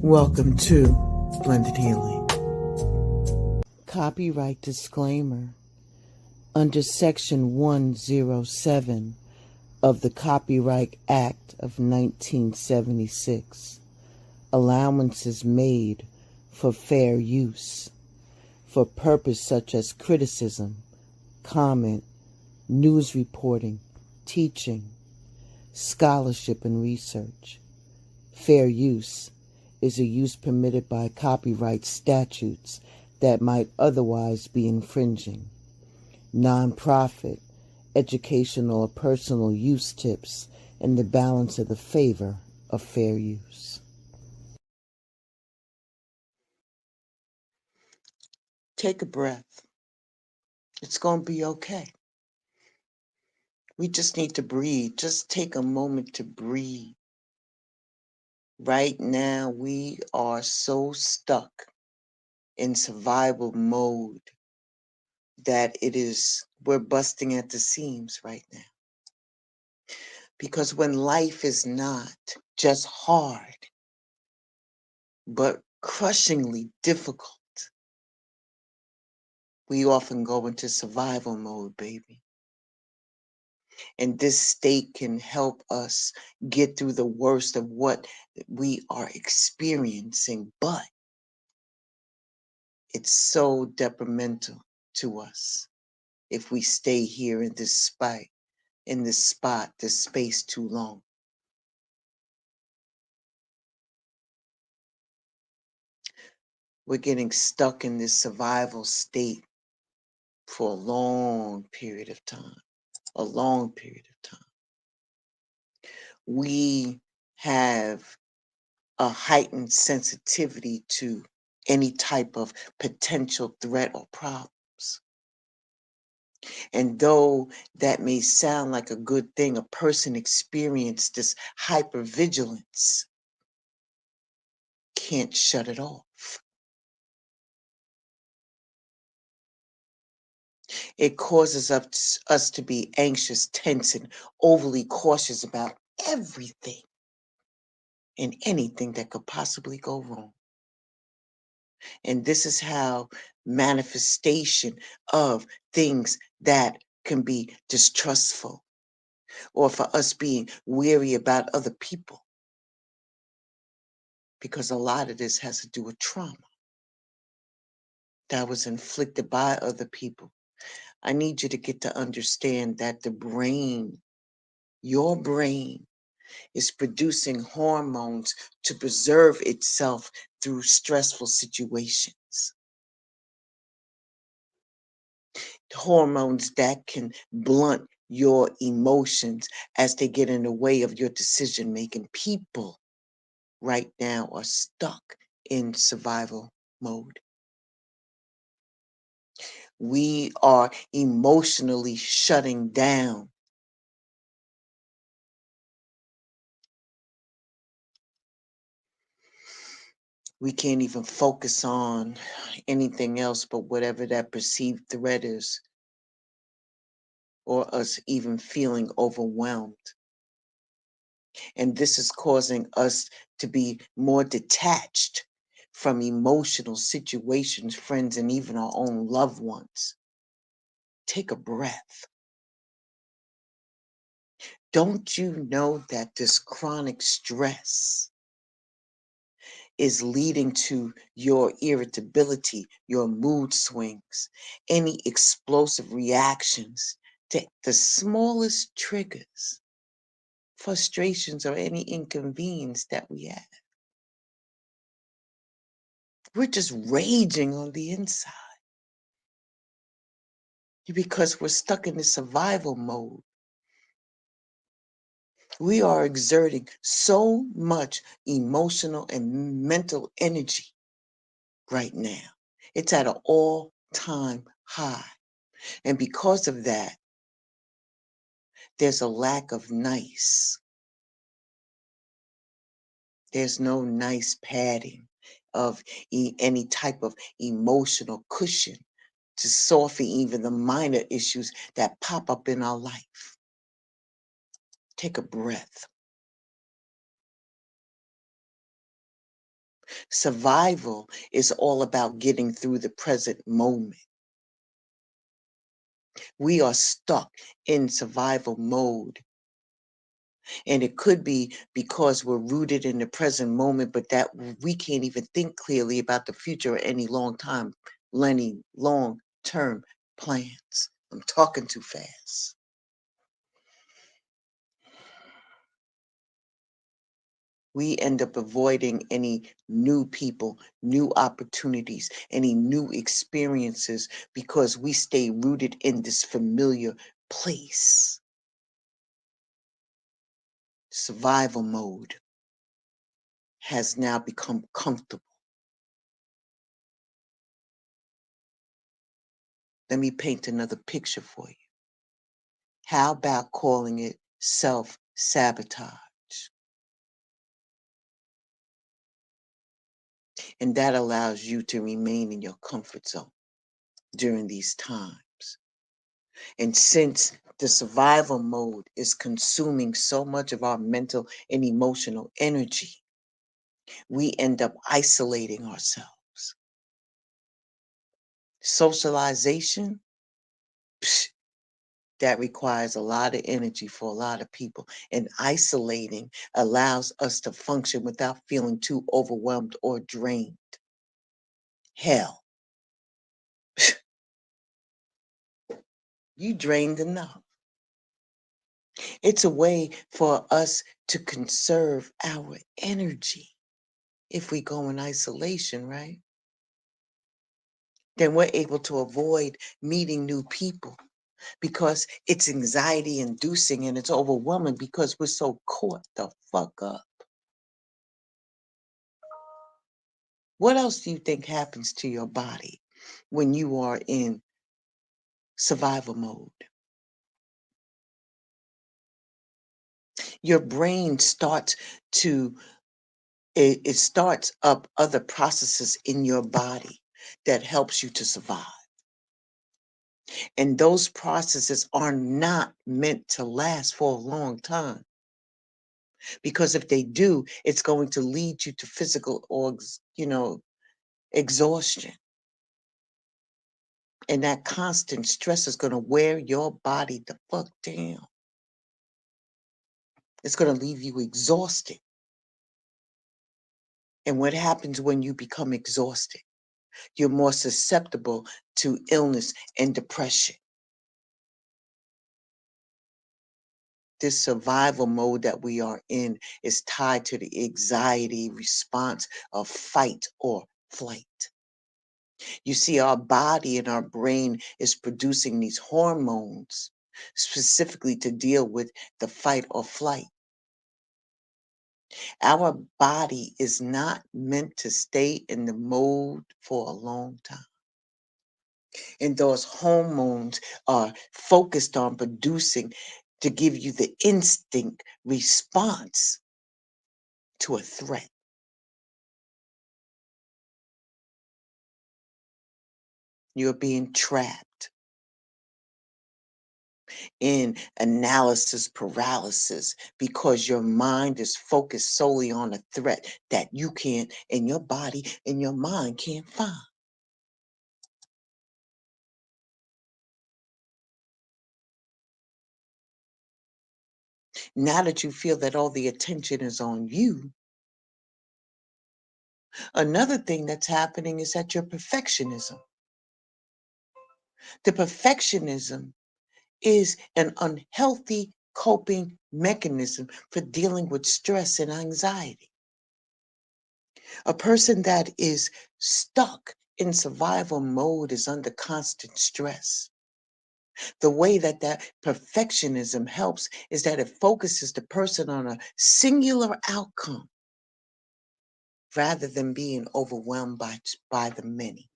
Welcome to Blended Healing. Copyright disclaimer. Under Section 107 of the Copyright Act of 1976, allowances made for fair use for purpose such as criticism, comment, news reporting, teaching, scholarship, and research. Fair use is a use permitted by copyright statutes that might otherwise be infringing. Non-profit, educational, or personal use tips in the balance of the favor of fair use. Take a breath. It's going to be okay. We just need to breathe. Just take a moment to breathe. Right now, we are so stuck in survival mode that we're busting at the seams right now. Because when life is not just hard, but crushingly difficult, we often go into survival mode, baby. And this state can help us get through the worst of what we are experiencing, but it's so detrimental to us if we stay here in this spot, this space too long. We're getting stuck in this survival state for a long period of time. We have a heightened sensitivity to any type of potential threat or problems. And though that may sound like a good thing, a person experienced this hypervigilance can't shut it off. It causes us to be anxious, tense, and overly cautious about everything and anything that could possibly go wrong. And this is how manifestation of things that can be distrustful, or for us being weary about other people, because a lot of this has to do with trauma that was inflicted by other people. I need you to get to understand that the brain, your brain, is producing hormones to preserve itself through stressful situations. Hormones that can blunt your emotions as they get in the way of your decision making. People right now are stuck in survival mode. We are emotionally shutting down. We can't even focus on anything else but whatever that perceived threat is, or us even feeling overwhelmed. And this is causing us to be more detached from emotional situations, friends, and even our own loved ones. Take a breath. Don't you know that this chronic stress is leading to your irritability, your mood swings, any explosive reactions to the smallest triggers, frustrations, or any inconvenience that we have? We're just raging on the inside because we're stuck in the survival mode. We are exerting so much emotional and mental energy right now. It's at an all-time high. And because of that, there's a lack of nice. There's no nice padding of any type of emotional cushion to soften even the minor issues that pop up in our life. Take a breath. Survival is all about getting through the present moment. We are stuck in survival mode. And it could be because we're rooted in the present moment, but that we can't even think clearly about the future or any long term plans. I'm talking too fast. We end up avoiding any new people, new opportunities, any new experiences because we stay rooted in this familiar place. Survival mode has now become comfortable. Let me paint another picture for you. How about calling it self-sabotage? And that allows you to remain in your comfort zone during these times. And since the survival mode is consuming so much of our mental and emotional energy, we end up isolating ourselves. Socialization, psh, that requires a lot of energy for a lot of people. And isolating allows us to function without feeling too overwhelmed or drained. Hell, you drained enough. It's a way for us to conserve our energy if we go in isolation, right? Then we're able to avoid meeting new people because it's anxiety inducing and it's overwhelming because we're so caught the fuck up. What else do you think happens to your body when you are in survival mode? Your brain starts to, it starts up other processes in your body that helps you to survive. And those processes are not meant to last for a long time. Because if they do, it's going to lead you to physical or, exhaustion. And that constant stress is going to wear your body the fuck down. It's going to leave you exhausted. And what happens when you become exhausted? You're more susceptible to illness and depression. This survival mode that we are in is tied to the anxiety response of fight or flight. You see, our body and our brain is producing these hormones specifically to deal with the fight or flight. Our body is not meant to stay in the mode for a long time. And those hormones are focused on producing to give you the instinct response to a threat. You're being trapped in analysis paralysis because your mind is focused solely on a threat that you can't, and your body and your mind can't find. Now that you feel that all the attention is on you, another thing that's happening is that your perfectionism. The perfectionism is an unhealthy coping mechanism for dealing with stress and anxiety. A person that is stuck in survival mode is under constant stress. The way that perfectionism helps is that it focuses the person on a singular outcome rather than being overwhelmed by the many.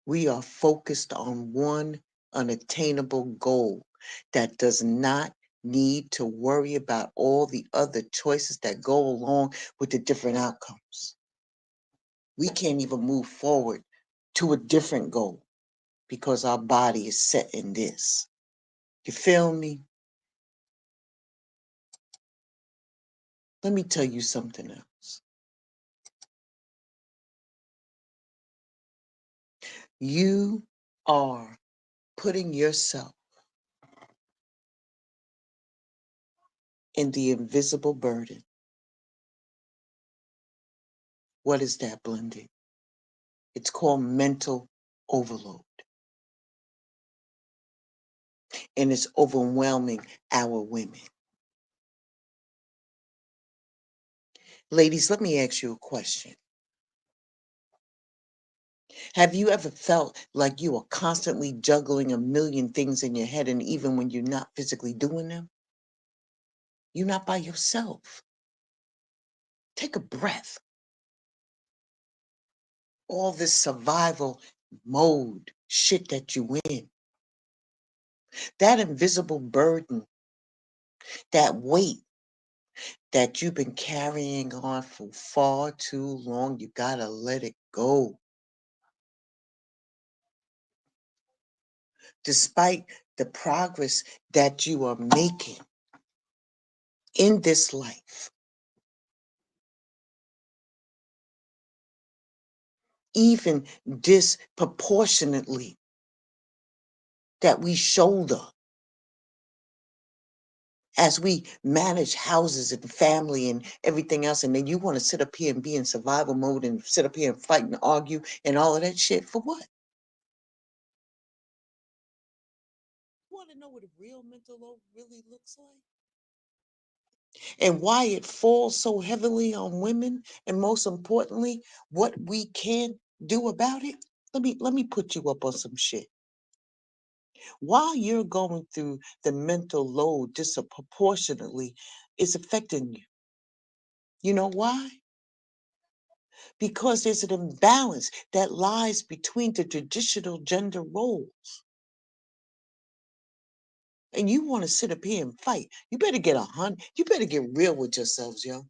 We are focused on one unattainable goal that does not need to worry about all the other choices that go along with the different outcomes. We can't even move forward to a different goal because our body is set in this. You feel me? Let me tell you something else. You are putting yourself in the invisible burden. What is that, Blended? It's called mental overload. And it's overwhelming our women. Ladies, let me ask you a question. Have you ever felt like you are constantly juggling a million things in your head, and even when you're not physically doing them, you're not by yourself? Take a breath. All this survival mode shit that you in, that invisible burden, that weight that you've been carrying on for far too long, you gotta let it go. Despite the progress that you are making in this life, even disproportionately, that we shoulder as we manage houses and family and everything else. And then you want to sit up here and be in survival mode and sit up here and fight and argue and all of that shit for what? You want to know what a real mental load really looks like? And why it falls so heavily on women, and most importantly, what we can do about it? Let me put you up on some shit. While you're going through the mental load disproportionately, it's affecting you. You know why? Because there's an imbalance that lies between the traditional gender roles. And you want to sit up here and fight. You better get you better get real with yourselves, yo.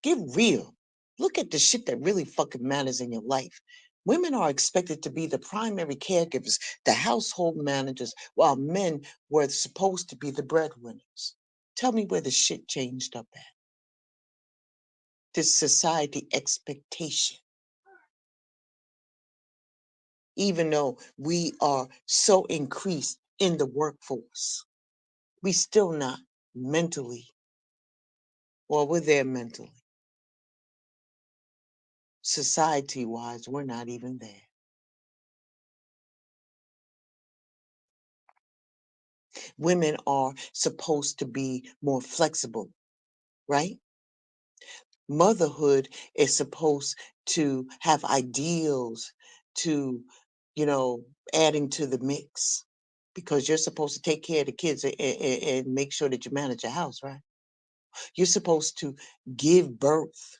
Get real. Look at the shit that really fucking matters in your life. Women are expected to be the primary caregivers, the household managers, while men were supposed to be the breadwinners. Tell me where the shit changed up at. This society expectation. Even though we are so increased in the workforce, we still not mentally, or we're there mentally. Society-wise, we're not even there. Women are supposed to be more flexible, right? Motherhood is supposed to have ideals to, adding to the mix, because you're supposed to take care of the kids and make sure that you manage your house, right? You're supposed to give birth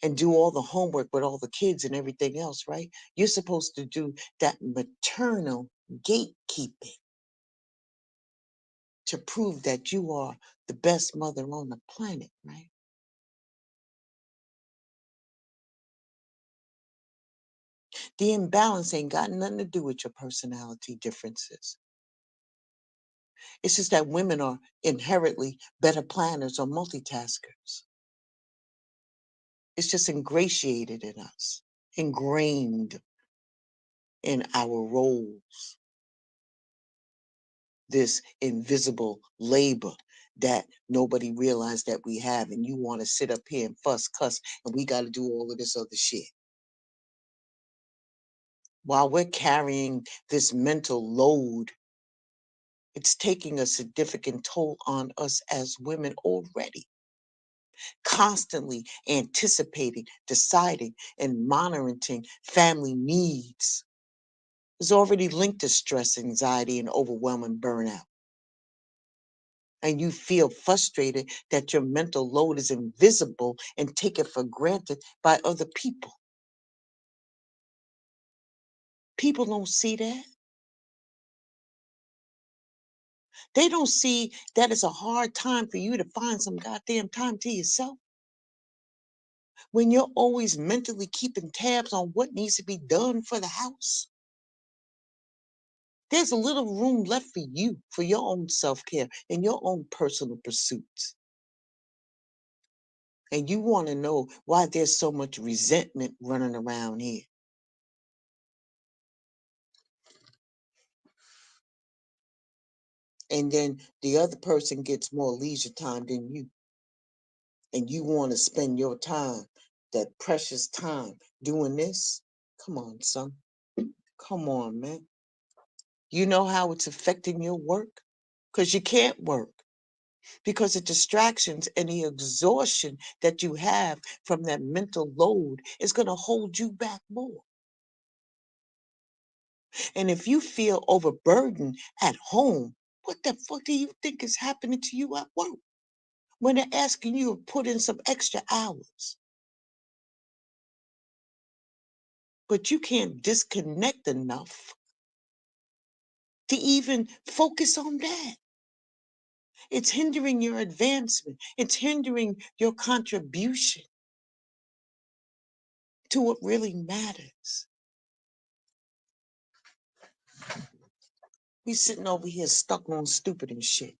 and do all the homework with all the kids and everything else, right? You're supposed to do that maternal gatekeeping to prove that you are the best mother on the planet, right? The imbalance ain't got nothing to do with your personality differences. It's just that women are inherently better planners or multitaskers. It's just ingratiated in us, ingrained in our roles, this invisible labor that nobody realized that we have. And you want to sit up here and fuss, cuss, and we got to do all of this other shit. While we're carrying this mental load, it's taking a significant toll on us as women already. Constantly anticipating, deciding, and monitoring family needs is already linked to stress, anxiety, and overwhelming burnout. And you feel frustrated that your mental load is invisible and taken for granted by other people. People don't see that. They don't see that it's a hard time for you to find some goddamn time to yourself when you're always mentally keeping tabs on what needs to be done for the house. There's a little room left for you, for your own self-care and your own personal pursuits. And you want to know why there's so much resentment running around here. And then the other person gets more leisure time than you. And you want to spend your time, that precious time, doing this? Come on, son. Come on, man. You know how it's affecting your work? Because you can't work. Because the distractions and the exhaustion that you have from that mental load is going to hold you back more. And if you feel overburdened at home, what the fuck do you think is happening to you at work when they're asking you to put in some extra hours? But you can't disconnect enough to even focus on that. It's hindering your advancement. It's hindering your contribution to what really matters. We sitting over here stuck on stupid and shit.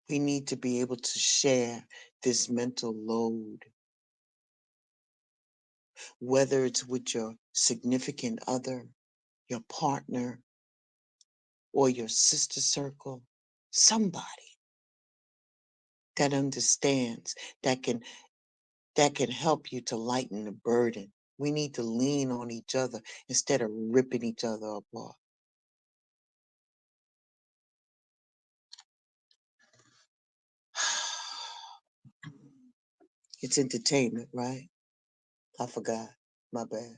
We need to be able to share this mental load, whether it's with your significant other, your partner, or your sister circle, somebody that understands, that can help you to lighten the burden. We need to lean on each other instead of ripping each other apart. It's entertainment, right? I forgot. My bad.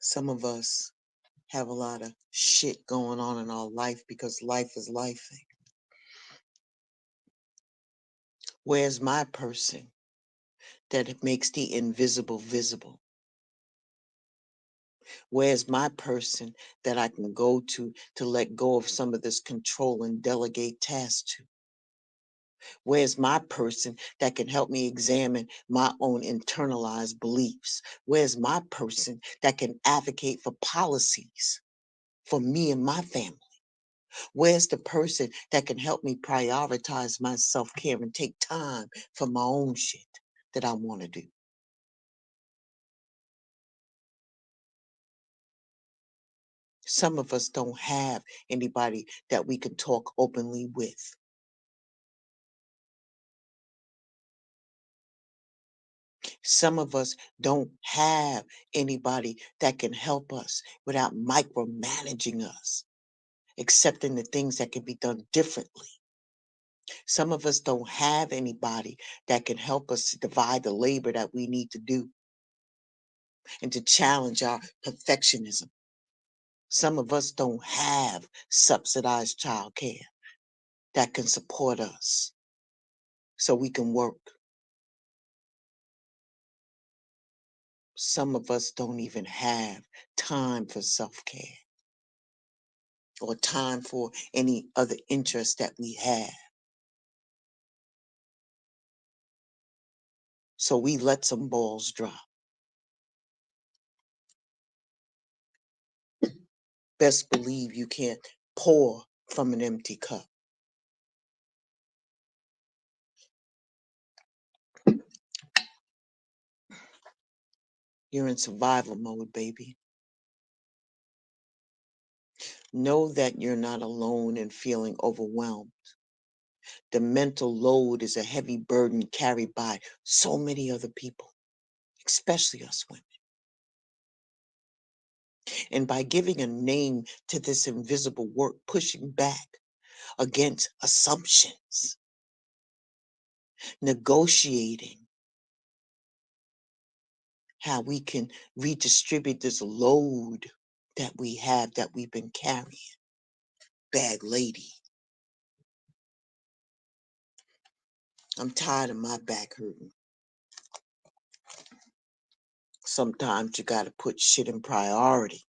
Some of us have a lot of shit going on in our life because life is life. Where's my person that makes the invisible visible? Where's my person that I can go to let go of some of this control and delegate tasks to? Where's my person that can help me examine my own internalized beliefs? Where's my person that can advocate for policies for me and my family? Where's the person that can help me prioritize my self-care and take time for my own shit that I want to do? Some of us don't have anybody that we can talk openly with. Some of us don't have anybody that can help us without micromanaging us, accepting the things that can be done differently. Some of us don't have anybody that can help us to divide the labor that we need to do and to challenge our perfectionism. Some of us don't have subsidized childcare that can support us so we can work. Some of us don't even have time for self-care or time for any other interest that we have. So we let some balls drop. Best believe you can't pour from an empty cup. You're in survival mode, baby. Know that you're not alone in feeling overwhelmed. The mental load is a heavy burden carried by so many other people, especially us women. And by giving a name to this invisible work, pushing back against assumptions, negotiating how we can redistribute this load that we have, that we've been carrying. Bad lady, I'm tired of my back hurting. Sometimes you gotta put shit in priority.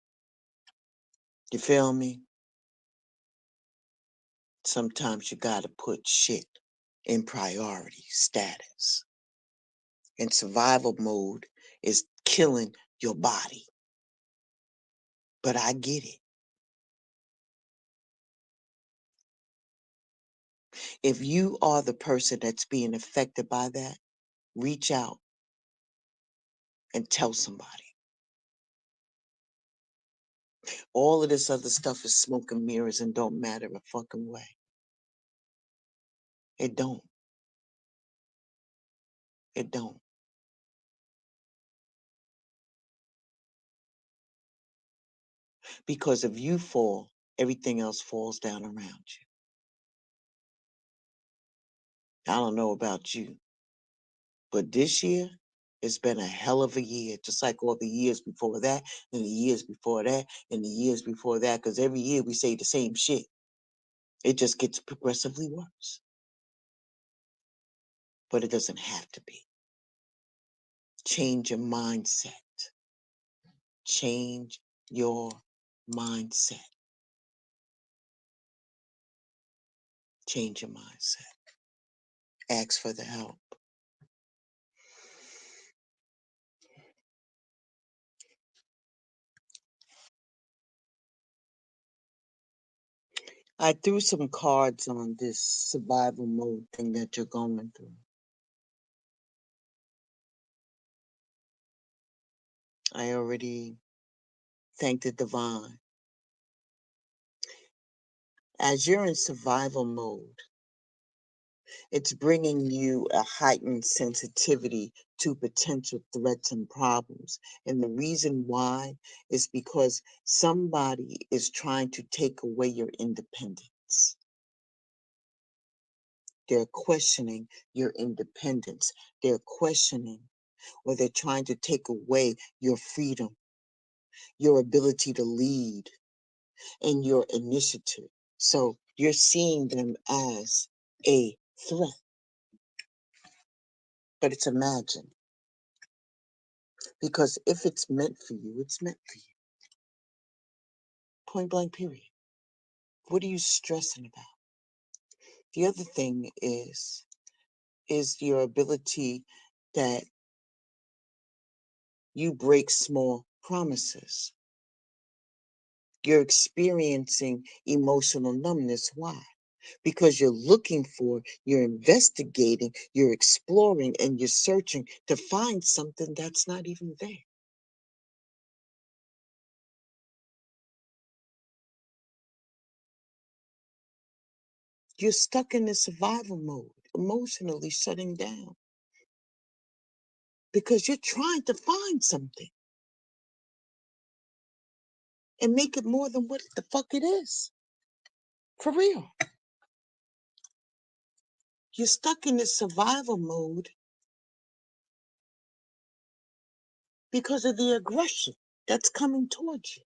You feel me? Sometimes you gotta put shit in priority status. And survival mode is killing your body. But I get it. If you are the person that's being affected by that, reach out and tell somebody. All of this other stuff is smoke and mirrors and don't matter a fucking way. It don't. It don't. Because if you fall, everything else falls down around you. I don't know about you, but this year, it's been a hell of a year, just like all the years before that, and the years before that, and the years before that, because every year we say the same shit. It just gets progressively worse. But it doesn't have to be. Change your mindset. Change your mindset. Change your mindset. Ask for the help. I threw some cards on this survival mode thing that you're going through. I already thanked the divine. As you're in survival mode, it's bringing you a heightened sensitivity to potential threats and problems. And the reason why is because somebody is trying to take away your independence. They're questioning your independence. They're questioning, or they're trying to take away your freedom, your ability to lead, and your initiative. So you're seeing them as a threat, but it's imagined. Because if it's meant for you, it's meant for you. Point blank, period. What are you stressing about? The other thing is your ability that you break small promises. You're experiencing emotional numbness. Why? Because you're looking for, you're investigating, you're exploring, and you're searching to find something that's not even there. You're stuck in this survival mode, emotionally shutting down because you're trying to find something and make it more than what the fuck it is. For real. You're stuck in this survival mode because of the aggression that's coming towards you.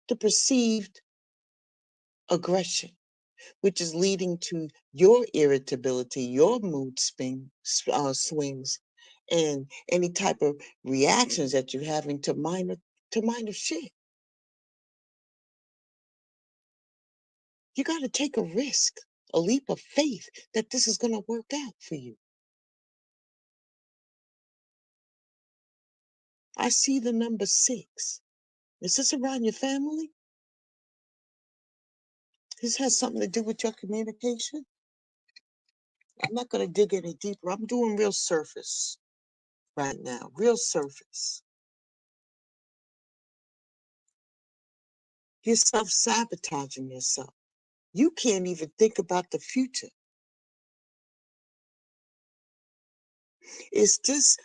The perceived aggression, which is leading to your irritability, your mood swings, and any type of reactions that you're having to minor shit. You got to take a risk, a leap of faith that this is going to work out for you. I see the number 6. Is this around your family? This has something to do with your communication. I'm not going to dig any deeper. I'm doing real surface right now, real surface. You're self-sabotaging yourself. You can't even think about the future. Is this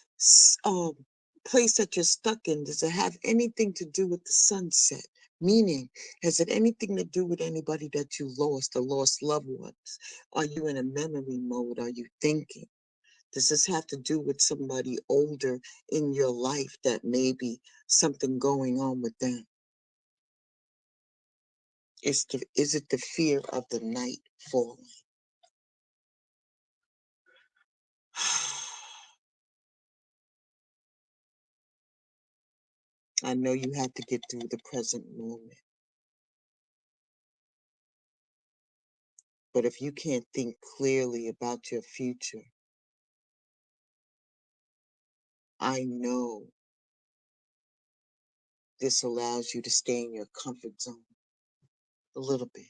place that you're stuck in, does it have anything to do with the sunset? Meaning, has it anything to do with anybody that you lost or lost loved ones? Are you in a memory mode? Are you thinking? Does this have to do with somebody older in your life that may be something going on with them? Is it the fear of the night falling? I know you have to get through the present moment. But if you can't think clearly about your future, I know this allows you to stay in your comfort zone a little bit.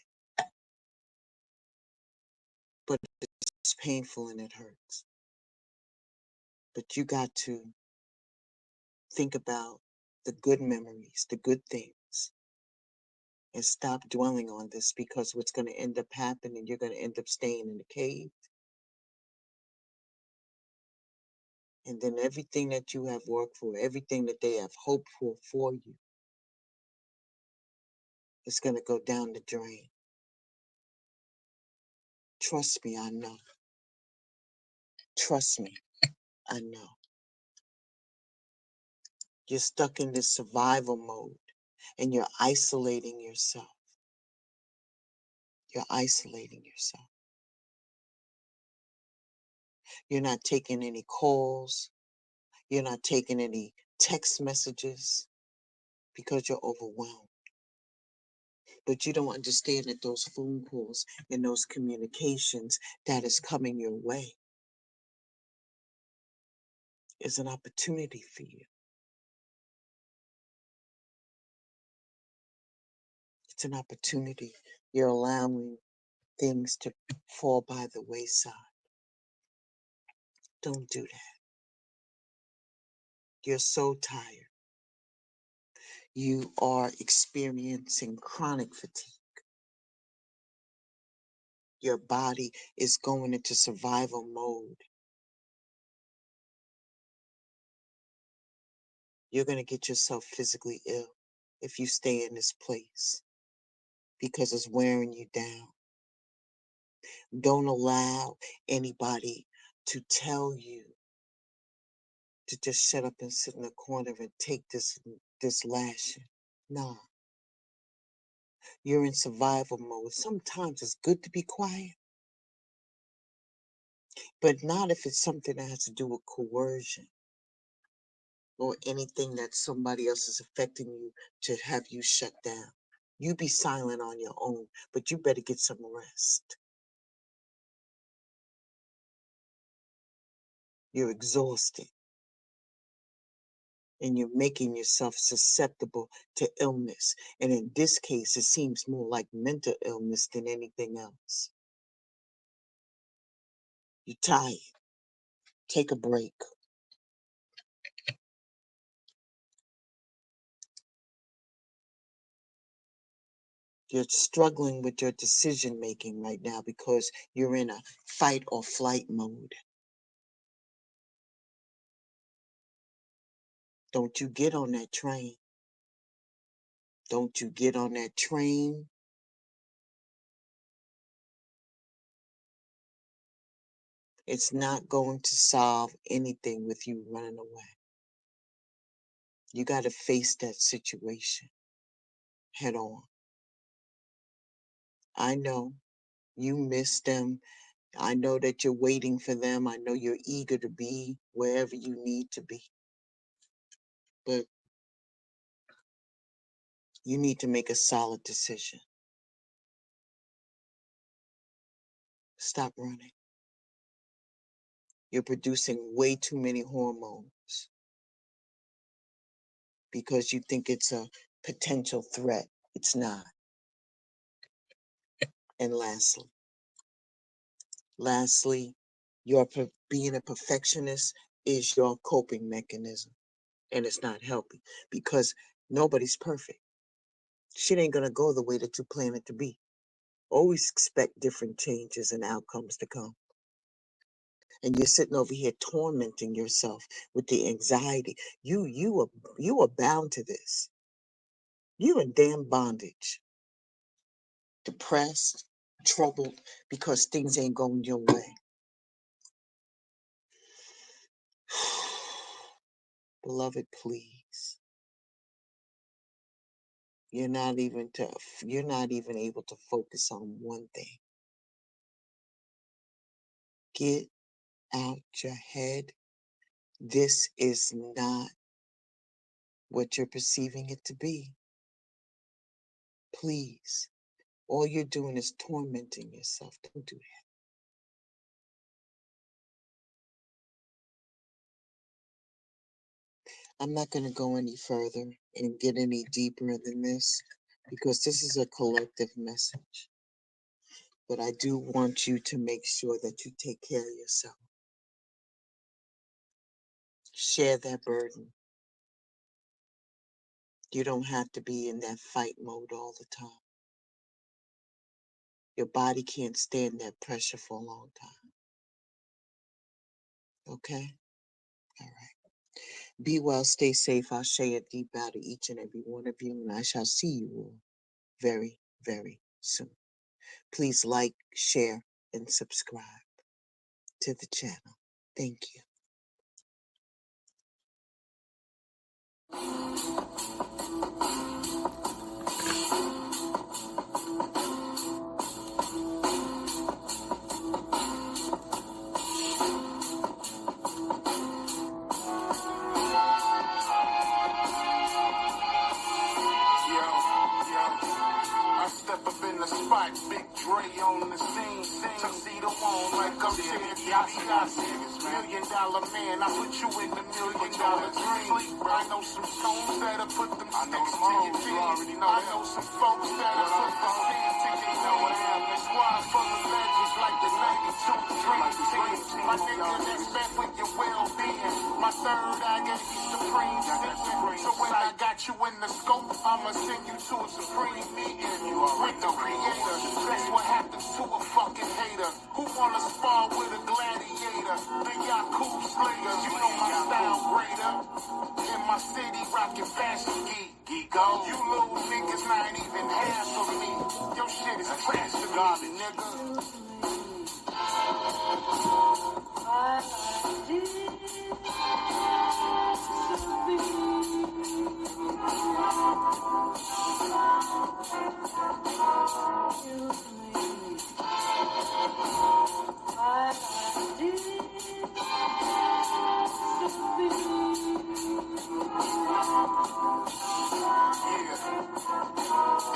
but it's painful and it hurts. But you got to think about the good memories, the good things, and stop dwelling on this, because what's going to end up happening, you're going to end up staying in the cave. And then everything that you have worked for, everything that they have hoped for you, is going to go down the drain. Trust me, I know. Trust me, I know. You're stuck in this survival mode and you're isolating yourself. You're isolating yourself. You're not taking any calls. You're not taking any text messages because you're overwhelmed. But you don't understand that those phone calls and those communications that is coming your way is an opportunity for you. It's an opportunity. You're allowing things to fall by the wayside. Don't do that. You're so tired. You are experiencing chronic fatigue. Your body is going into survival mode. You're going to get yourself physically ill if you stay in this place because it's wearing you down. Don't allow anybody to tell you to just shut up and sit in a corner and take this lashing. Nah, you're in survival mode. Sometimes it's good to be quiet, but not if it's something that has to do with coercion or anything that somebody else is affecting you to have you shut down. You be silent on your own, but you better get some rest. You're exhausted and you're making yourself susceptible to illness. And in this case, it seems more like mental illness than anything else. You're tired. Take a break. You're struggling with your decision making right now because you're in a fight or flight mode. Don't you get on that train. Don't you get on that train. It's not going to solve anything with you running away. You got to face that situation head on. I know you miss them. I know that you're waiting for them. I know you're eager to be wherever you need to be. But you need to make a solid decision. Stop running. You're producing way too many hormones because you think it's a potential threat. It's not. And lastly, being a perfectionist is your coping mechanism, and it's not helping because nobody's perfect. Shit ain't gonna go the way that you plan it to be. Always expect different changes and outcomes to come. And you're sitting over here tormenting yourself with the anxiety. You are bound to this. You in damn bondage. Depressed, troubled because things ain't going your way. Beloved, please. You're not even able to focus on one thing. Get out your head. This is not what you're perceiving it to be. Please. All you're doing is tormenting yourself. Don't do that. I'm not going to go any further and get any deeper than this because this is a collective message. But I do want you to make sure that you take care of yourself. Share that burden. You don't have to be in that fight mode all the time. Your body can't stand that pressure for a long time. Okay? All right. Be well, stay safe. I'll share a deep bow to each and every one of you, and I shall see you all very, very soon. Please like, share, and subscribe to the channel. Thank you. Big Dre on the scene, tuxedo on like I'm serious. $1 million man, I put you in the $1 million dream. I know some stones that'll put them sticks to your teeth. I know some folks that'll put the sand to your knees. The squad full of legends like the 92 Dream Team. My nigga, that's bad for your well-being. My third eye gave you supreme singing. So when I got you in the scope, I'ma send you to a supreme meeting with the creator. That's what happens to a fucking hater who wanna spar with a gladiator. The Yaku Slayer, you know my style greater. In my city, rockin' fashion geeko. You little niggas not even half of me. Your shit is trash to garbage, nigga.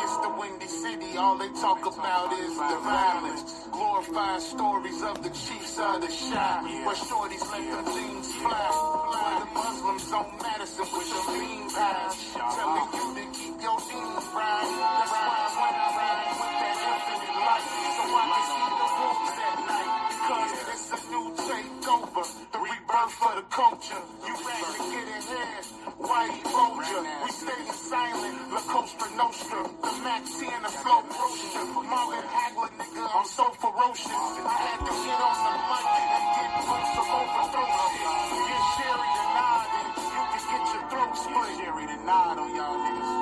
It's the Windy City, all they talk about is the violence. Glorifying stories of the chiefs of the shot, where shorties let them things fly. Where the Muslims on Madison with your bean pies, telling you to keep your deans right. That's why when I ride with that infinite light, so I can see the wolves at night. Because it's a new takeover, the rebirth for the culture. You ready to get ahead? White Roger, we stay silent, La Costa Nostra, the Mac 10, the slow roaster, Marvin Hagler, nigga, I'm so ferocious. I had to get on the mic and get on some overthrow shit. Get Sherry to nod and you can get your throat split. Sherry to nod on y'all niggas.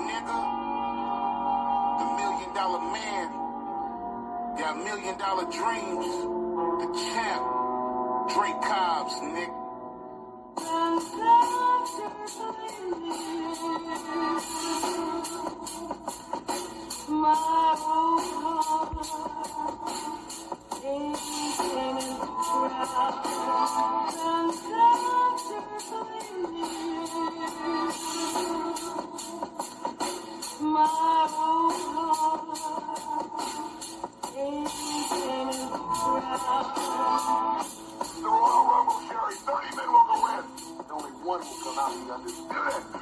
Nigga, the $1 million man, got $1 million dreams, the champ, Dre Cobbs, nigga. My whole heart is in the crowd and my whole heart is in the crowd. The Royal Rumble, Sherry, 30 men will go in. Only one will come out. You understand?